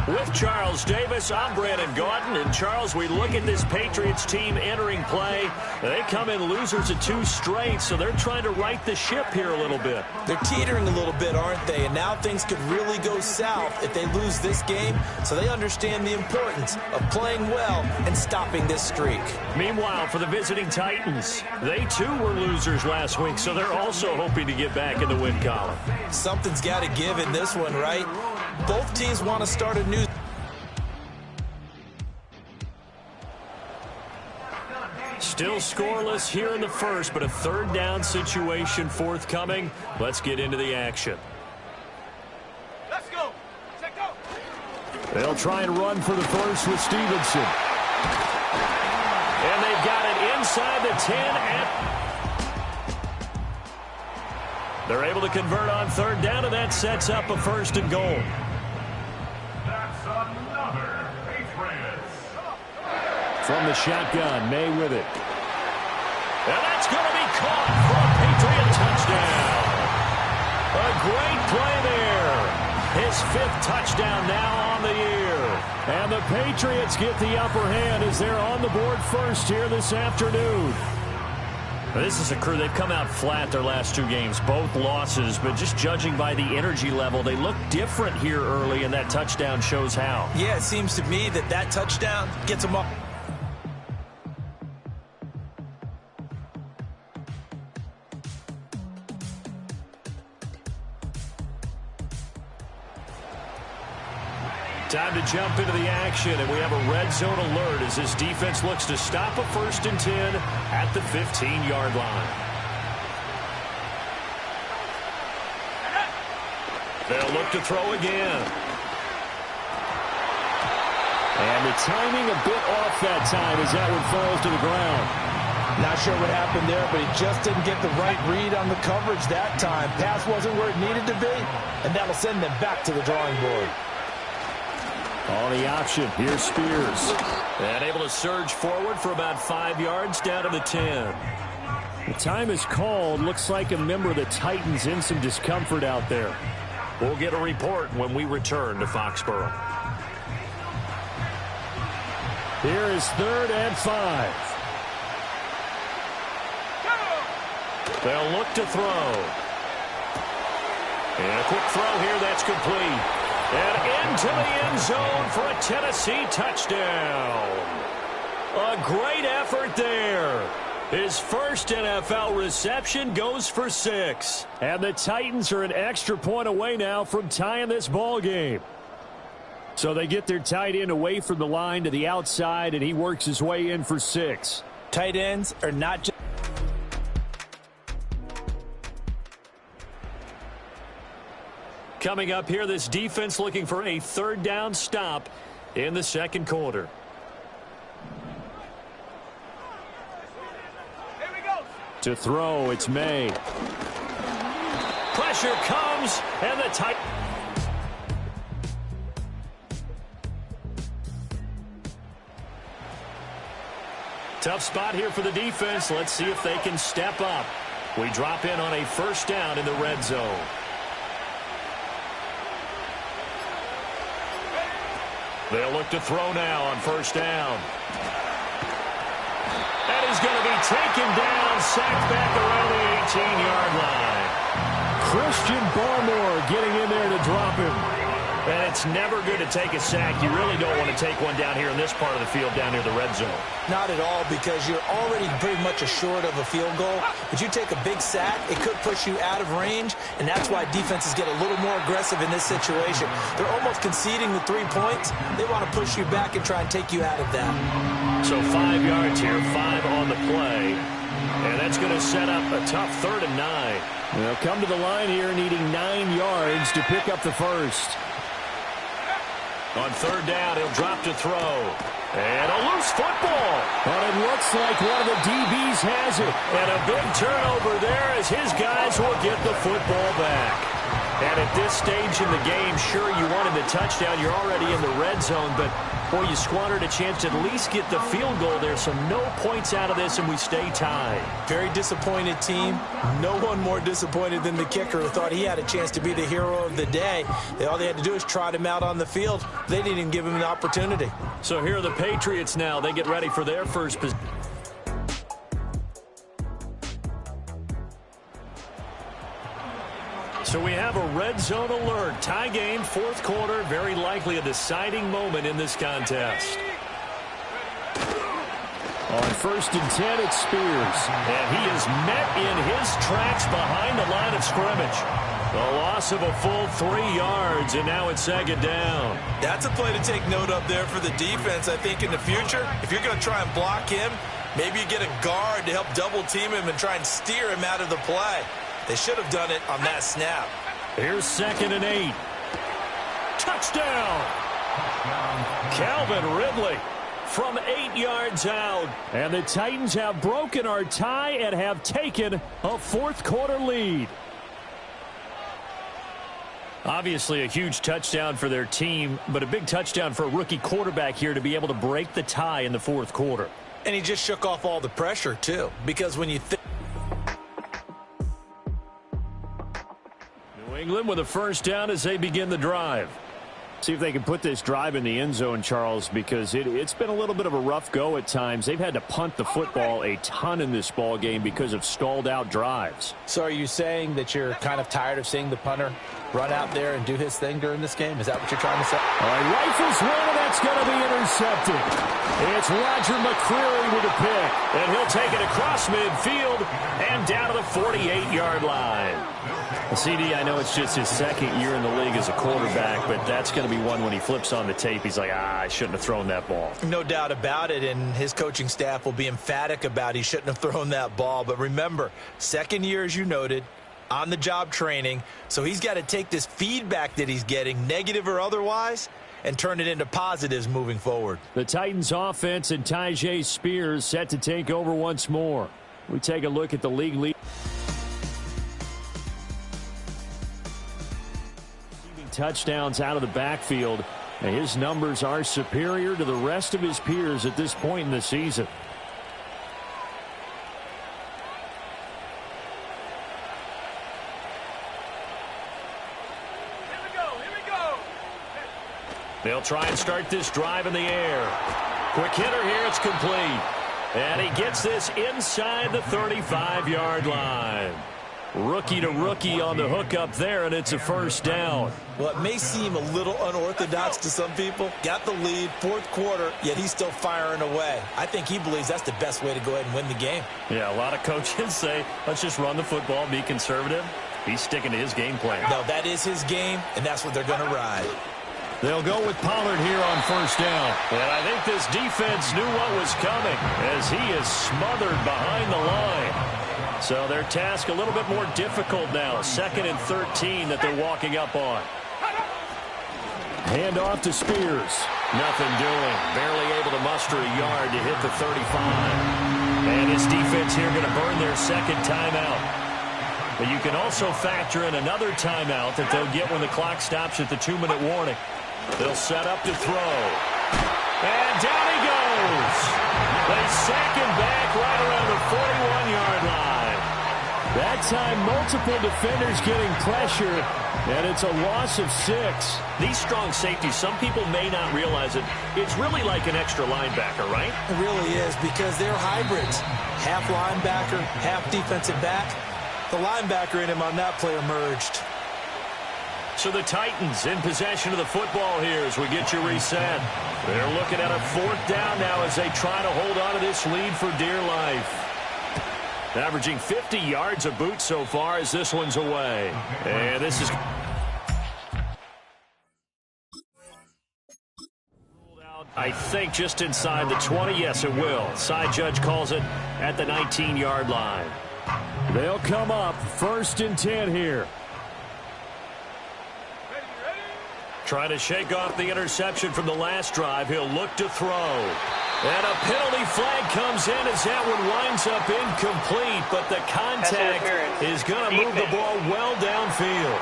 With Charles Davis, I'm Brandon Gaudin. And, Charles, we look at this Patriots team entering play. They come in losers of 2 straight, so they're trying to right the ship here a little bit. They're teetering a little bit, aren't they? And now things could really go south if they lose this game, so they understand the importance of playing well and stopping this streak. Meanwhile, for the visiting Titans, they too were losers last week, so they're also hoping to get back in the win column. Something's got to give in this one, right? Both teams want to start a new... Still scoreless here in the first, but a third down situation forthcoming. Let's get into the action. Let's go. Check go. They'll try and run for the first with Stevenson. And they've got it inside the 10. And they're able to convert on third down, and that sets up a 1st and goal. That's another Patriots. From the shotgun, May with it. And that's going to be caught for a Patriot touchdown. A great play there. His 5th touchdown now on the year. And the Patriots get the upper hand as they're on the board first here this afternoon. This is a crew, they've come out flat their last 2 games, both losses, but just judging by the energy level, they look different here early, and that touchdown shows how. Yeah, it seems to me that touchdown gets them up. Time to jump into the action, and we have a red zone alert as this defense looks to stop a 1st and 10 at the 15-yard line. They'll look to throw again. And the timing a bit off that time as that one falls to the ground. Not sure what happened there, but he just didn't get the right read on the coverage that time. Pass wasn't where it needed to be, and that'll send them back to the drawing board. On the option, here's Spears. And able to surge forward for about 5 yards down to the 10. The time is called. Looks like a member of the Titans in some discomfort out there. We'll get a report when we return to Foxborough. Here is 3rd and 5. They'll look to throw. And a quick throw here, that's complete. And into the end zone for a Tennessee touchdown. A great effort there. His first NFL reception goes for 6. And the Titans are an extra point away now from tying this ball game. So they get their tight end away from the line to the outside, and he works his way in for 6. Tight ends are not just... Coming up here, this defense looking for a 3rd down stop in the 2nd quarter. Here we go. To throw, it's May. Pressure comes, and the tight. Tough spot here for the defense. Let's see if they can step up. We drop in on a 1st down in the red zone. They'll look to throw now on 1st down. And he's going to be taken down, sacked back around the 18-yard line. Christian Barmore getting in there to drop him. And it's never good to take a sack. You really don't want to take one down here in this part of the field, down near the red zone. Not at all, because you're already pretty much assured of a field goal. But you take a big sack, it could push you out of range, and that's why defenses get a little more aggressive in this situation. They're almost conceding the 3 points. They want to push you back and try and take you out of that. So 5 yards here, 5 on the play. And that's going to set up a tough 3rd and 9. They'll come to the line here needing 9 yards to pick up the first. On 3rd down, he'll drop to throw. And a loose football. But it looks like one of the DBs has it. And a big turnover there as his guys will get the football back. And at this stage in the game, sure, you wanted the touchdown. You're already in the red zone, but Or you squandered a chance to at least get the field goal there, so no points out of this, and we stay tied. Very disappointed team. No one more disappointed than the kicker, who thought he had a chance to be the hero of the day. All they had to do is trot him out on the field. They didn't even give him an opportunity. So here are the Patriots now. They get ready for their first position. So we have a red zone alert. Tie game, fourth quarter. Very likely a deciding moment in this contest. On 1st and 10, it's Spears. And he is met in his tracks behind the line of scrimmage. A loss of a full 3 yards, and now it's 2nd down. That's a play to take note of there for the defense. I think in the future, if you're going to try and block him, maybe you get a guard to help double-team him and try and steer him out of the play. They should have done it on that snap. Here's 2nd and 8. Touchdown! Calvin Ridley from 8 yards out. And the Titans have broken our tie and have taken a fourth quarter lead. Obviously a huge touchdown for their team, but a big touchdown for a rookie quarterback here to be able to break the tie in the fourth quarter. And he just shook off all the pressure, too, because when you think New England with a first down as they begin the drive. See if they can put this drive in the end zone, Charles, because it's been a little bit of a rough go at times. They've had to punt the football a ton in this ball game because of stalled out drives. So are you saying that you're kind of tired of seeing the punter run out there and do his thing during this game? Is that what you're trying to say? All right, rifles one, and that's going to be intercepted. It's Roger McCreary with a pick, and he'll take it across midfield and down to the 48-yard line. CD, I know it's just his second year in the league as a quarterback, but that's going to be one when he flips on the tape, he's like, I shouldn't have thrown that ball. No doubt about it, and his coaching staff will be emphatic about he shouldn't have thrown that ball. But remember, second year, as you noted, on-the-job training, so he's got to take this feedback that he's getting, negative or otherwise, and turn it into positives moving forward. The Titans offense and Tyjae Spears set to take over once more. We take a look at the league lead. Touchdowns out of the backfield, and his numbers are superior to the rest of his peers at this point in the season. Here we go. They'll try and start this drive in the air. Quick hitter here, it's complete. And he gets this inside the 35-yard line. Rookie to rookie on the hook up there, and it's a first down. Well, it may seem a little unorthodox to some people. Got the lead, fourth quarter, yet he's still firing away. I think he believes that's the best way to go ahead and win the game. Yeah, a lot of coaches say, let's just run the football, be conservative. He's sticking to his game plan. No, that is his game, and that's what they're going to ride. They'll go with Pollard here on first down. And I think this defense knew what was coming as he is smothered behind the line. So their task a little bit more difficult now. 2nd and 13 that they're walking up on. Hand off to Spears. Nothing doing. Barely able to muster a yard to hit the 35. And his defense here going to burn their second timeout. But you can also factor in another timeout that they'll get when the clock stops at the 2-minute warning. They'll set up to throw. And down he goes. They sack him back right around the 41-yard line. That time, multiple defenders getting pressure, and it's a loss of 6. These strong safeties, some people may not realize it. It's really like an extra linebacker, right? It really is, because they're hybrids. Half linebacker, half defensive back. The linebacker in him on that play emerged. So the Titans in possession of the football here as we get you reset. They're looking at a fourth down now as they try to hold on to this lead for dear life. Averaging 50 yards a boot so far as this one's away. And this is I think just inside the 20. Yes, it will. Side judge calls it at the 19-yard line. They'll come up 1st and 10 here. Trying to shake off the interception from the last drive. He'll look to throw. And a penalty flag comes in as that one winds up incomplete, but the contact is going to move the ball well downfield.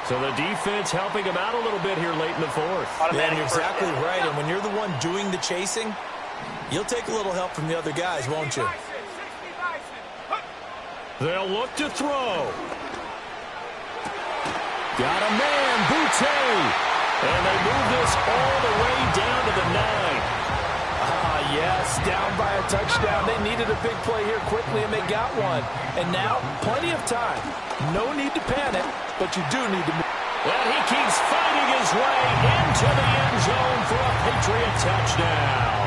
So the defense helping him out a little bit here late in the fourth. Yeah, you're exactly right. And when you're the one doing the chasing, you'll take a little help from the other guys, won't you? They'll look to throw. Got a man, Boutte. And they move this all the way down to the 9. Yes, down by a touchdown. They needed a big play here quickly, and they got one. And now, plenty of time. No need to panic, but you do need to move. And he keeps fighting his way into the end zone for a Patriot touchdown.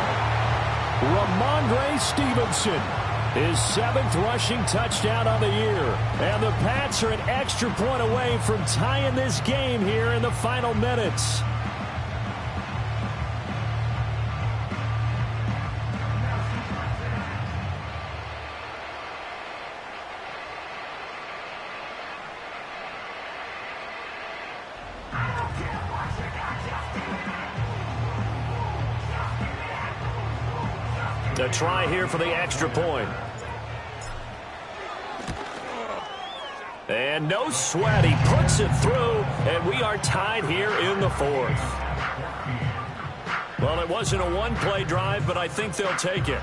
Ramondre Stevenson, his 7th rushing touchdown on the year. And the Pats are an extra point away from tying this game here in the final minutes. A try here for the extra point. And no sweat. He puts it through, and we are tied here in the 4th. Well, it wasn't a one-play drive, but I think they'll take it.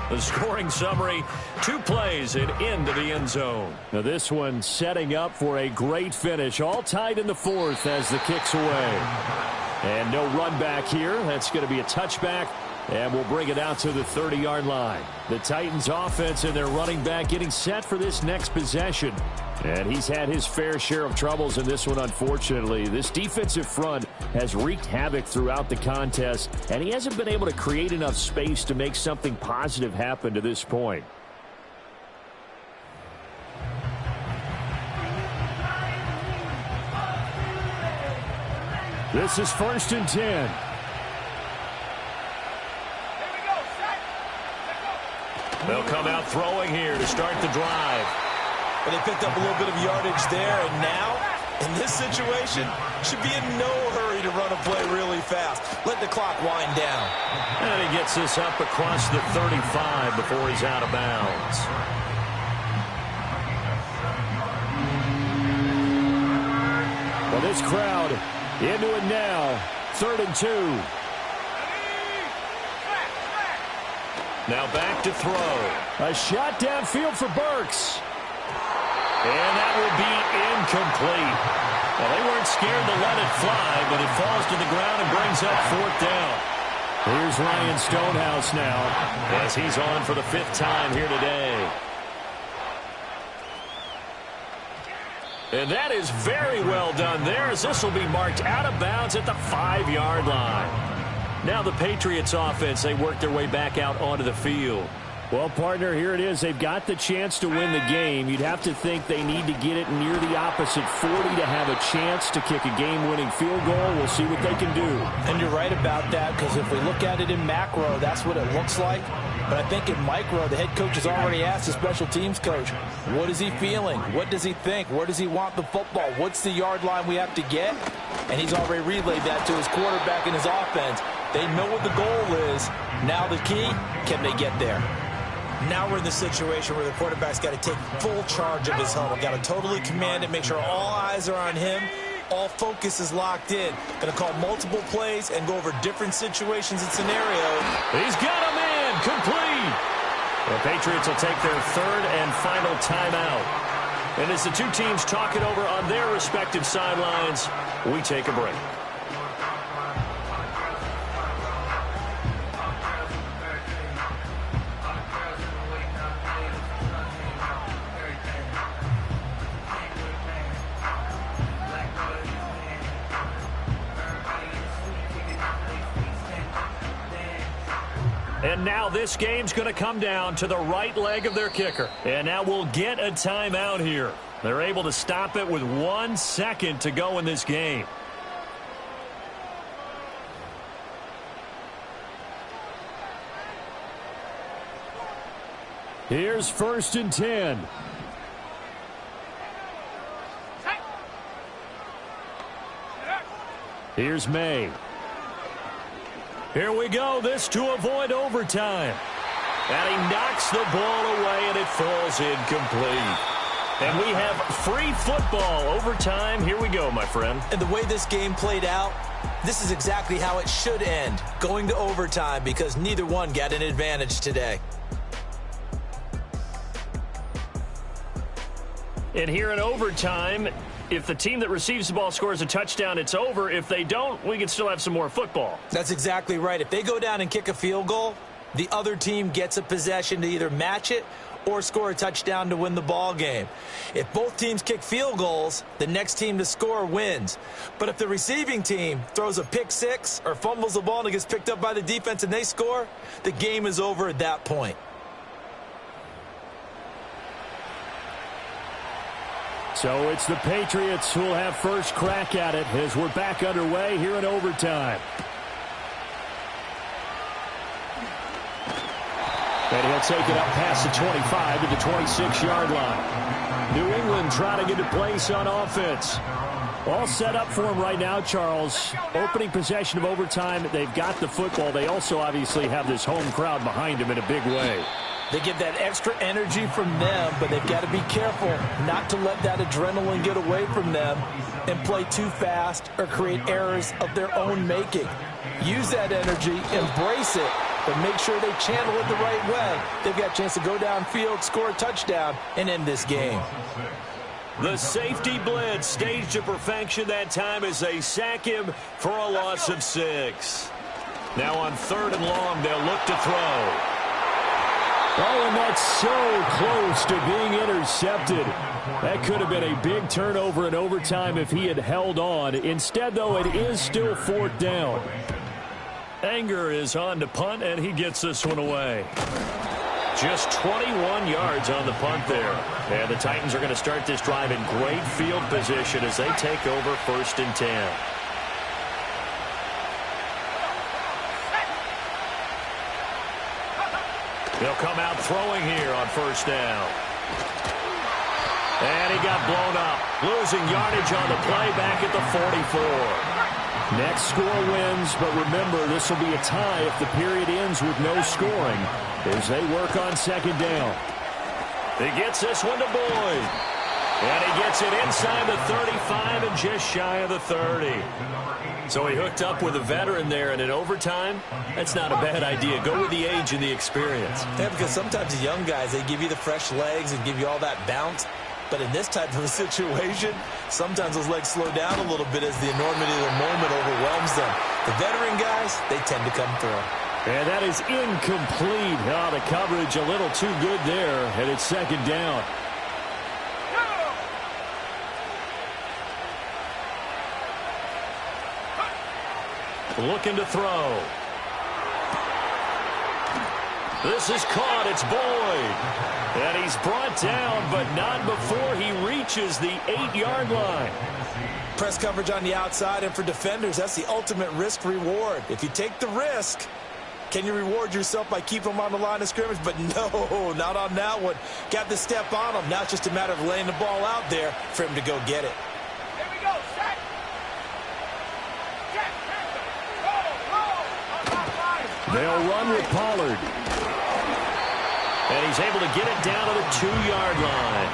The scoring summary, 2 plays and into the end zone. Now this one setting up for a great finish. All tied in the 4th as the kick's away. And no run back here. That's going to be a touchback. And we'll bring it out to the 30-yard line. The Titans offense and their running back getting set for this next possession. And he's had his fair share of troubles in this one, unfortunately. This defensive front has wreaked havoc throughout the contest, and he hasn't been able to create enough space to make something positive happen to this point. This is 1st and 10. They'll come out throwing here to start the drive. But they picked up a little bit of yardage there, and now, in this situation, should be in no hurry to run a play really fast. Let the clock wind down. And he gets this up across the 35 before he's out of bounds. Well, this crowd into it now. 3rd and 2. Now back to throw. A shot downfield for Burks. And that will be incomplete. Well, they weren't scared to let it fly, but it falls to the ground and brings up 4th down. Here's Ryan Stonehouse now as he's on for the 5th time here today. And that is very well done there, as this will be marked out of bounds at the 5-yard line. Now the Patriots offense, they work their way back out onto the field. Well, partner, here it is. They've got the chance to win the game. You'd have to think they need to get it near the opposite 40 to have a chance to kick a game-winning field goal. We'll see what they can do. And you're right about that, because if we look at it in macro, that's what it looks like. But I think in micro, the head coach has already asked the special teams coach, what is he feeling? What does he think? Where does he want the football? What's the yard line we have to get? And he's already relayed that to his quarterback and his offense. They know what the goal is. Now the key, can they get there? Now we're in the situation where the quarterback's got to take full charge of his huddle. Got to totally command it, make sure all eyes are on him. All focus is locked in. Going to call multiple plays and go over different situations and scenarios. He's got him in, complete. The Patriots will take their 3rd and final timeout. And as the two teams talk it over on their respective sidelines, we take a break. And now this game's going to come down to the right leg of their kicker. And now we'll get a timeout here. They're able to stop it with 1 second to go in this game. Here's 1st and 10. Here's May. Here we go. This to avoid overtime. And he knocks the ball away, and it falls incomplete. And we have free football overtime. Here we go, my friend. And the way this game played out, this is exactly how it should end, going to overtime, because neither one got an advantage today. And here in overtime, if the team that receives the ball scores a touchdown, it's over. If they don't, we can still have some more football. That's exactly right. If they go down and kick a field goal, the other team gets a possession to either match it or score a touchdown to win the ball game. If both teams kick field goals, the next team to score wins. But if the receiving team throws a pick six or fumbles the ball and it gets picked up by the defense and they score, the game is over at that point. So it's the Patriots who will have first crack at it as we're back underway here in overtime. And he'll take it up past the 25 to the 26-yard line. New England trying to get a place on offense. All set up for him right now, Charles. Opening possession of overtime. They've got the football. They also obviously have this home crowd behind them in a big way. They get that extra energy from them, but they've got to be careful not to let that adrenaline get away from them and play too fast or create errors of their own making. Use that energy, embrace it, but make sure they channel it the right way. They've got a chance to go downfield, score a touchdown, and end this game. The safety blitz staged to perfection that time as they sack him for a loss of 6. Now on 3rd and long, they'll look to throw. Oh, and that's so close to being intercepted. That could have been a big turnover in overtime if he had held on. Instead, though, it is still 4th down. Anger is on to punt, and he gets this one away. Just 21 yards on the punt there. And the Titans are going to start this drive in great field position as they take over 1st and 10. They'll come out throwing here on 1st down. And he got blown up. Losing yardage on the play back at the 44. Next score wins, but remember, this will be a tie if the period ends with no scoring as they work on 2nd down. He gets this one to Boyd. And he gets it inside the 35 and just shy of the 30. So he hooked up with a veteran there, and in overtime, that's not a bad idea. Go with the age and the experience. Yeah, because sometimes the young guys, they give you the fresh legs and give you all that bounce. But in this type of a situation, sometimes those legs slow down a little bit as the enormity of the moment overwhelms them. The veteran guys, they tend to come through. And that is incomplete. Oh, the coverage a little too good there, and it's 2nd down. Looking to throw. This is caught. It's Boyd. And he's brought down, but not before he reaches the 8-yard line. Press coverage on the outside, and for defenders, that's the ultimate risk-reward. If you take the risk, can you reward yourself by keeping them on the line of scrimmage? But no, not on that one. Got the step on him. Now it's just a matter of laying the ball out there for him to go get it. Here we go, set. Check, roll. On top 5. They'll run with Pollard. And he's able to get it down to the 2-yard line.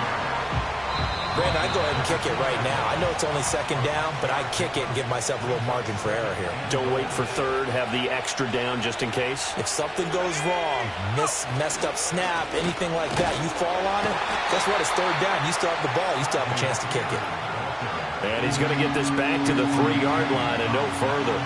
Brandon, I'd go ahead and kick it right now. I know it's only 2nd down, but I'd kick it and give myself a little margin for error here. Don't wait for 3rd. Have the extra down just in case. If something goes wrong, messed up snap, anything like that, you fall on it, guess what? It's 3rd down. You still have the ball. You still have a chance to kick it. And he's going to get this back to the 3-yard line and no further.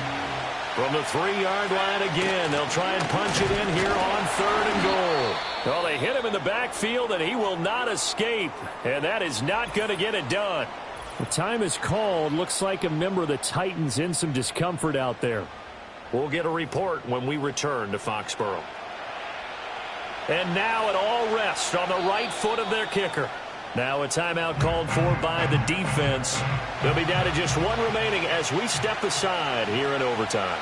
From the 3-yard line again, they'll try and punch it in here on 3rd and goal. Well, they hit him in the backfield, and he will not escape. And that is not going to get it done. The time is called. Looks like a member of the Titans in some discomfort out there. We'll get a report when we return to Foxborough. And now it all rests on the right foot of their kicker. Now a timeout called for by the defense. They'll be down to just one remaining as we step aside here in overtime.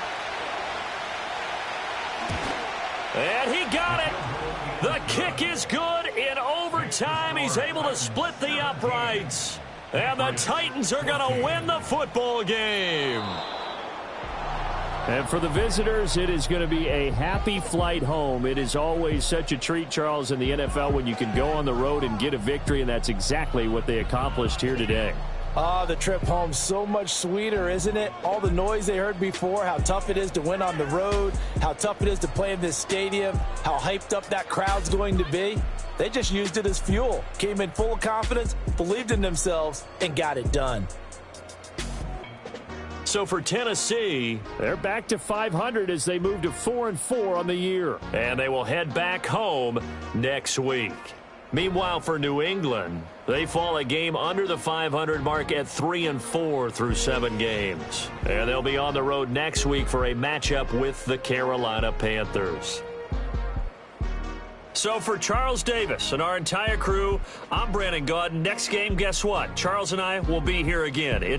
And he got it. The kick is good in overtime. He's able to split the uprights. And the Titans are going to win the football game. And for the visitors, it is going to be a happy flight home. It is always such a treat, Charles, in the NFL when you can go on the road and get a victory, and that's exactly what they accomplished here today. The trip home, so much sweeter, isn't it? All the noise they heard before, how tough it is to win on the road, how tough it is to play in this stadium, how hyped up that crowd's going to be. They just used it as fuel, came in full of confidence, believed in themselves, and got it done. So for Tennessee, they're back to 500 as they move to 4-4 on the year. And they will head back home next week. Meanwhile, for New England, they fall a game under the 500 mark at 3-4 through 7 games. And they'll be on the road next week for a matchup with the Carolina Panthers. So for Charles Davis and our entire crew, I'm Brandon Gaudin. Next game, guess what? Charles and I will be here again.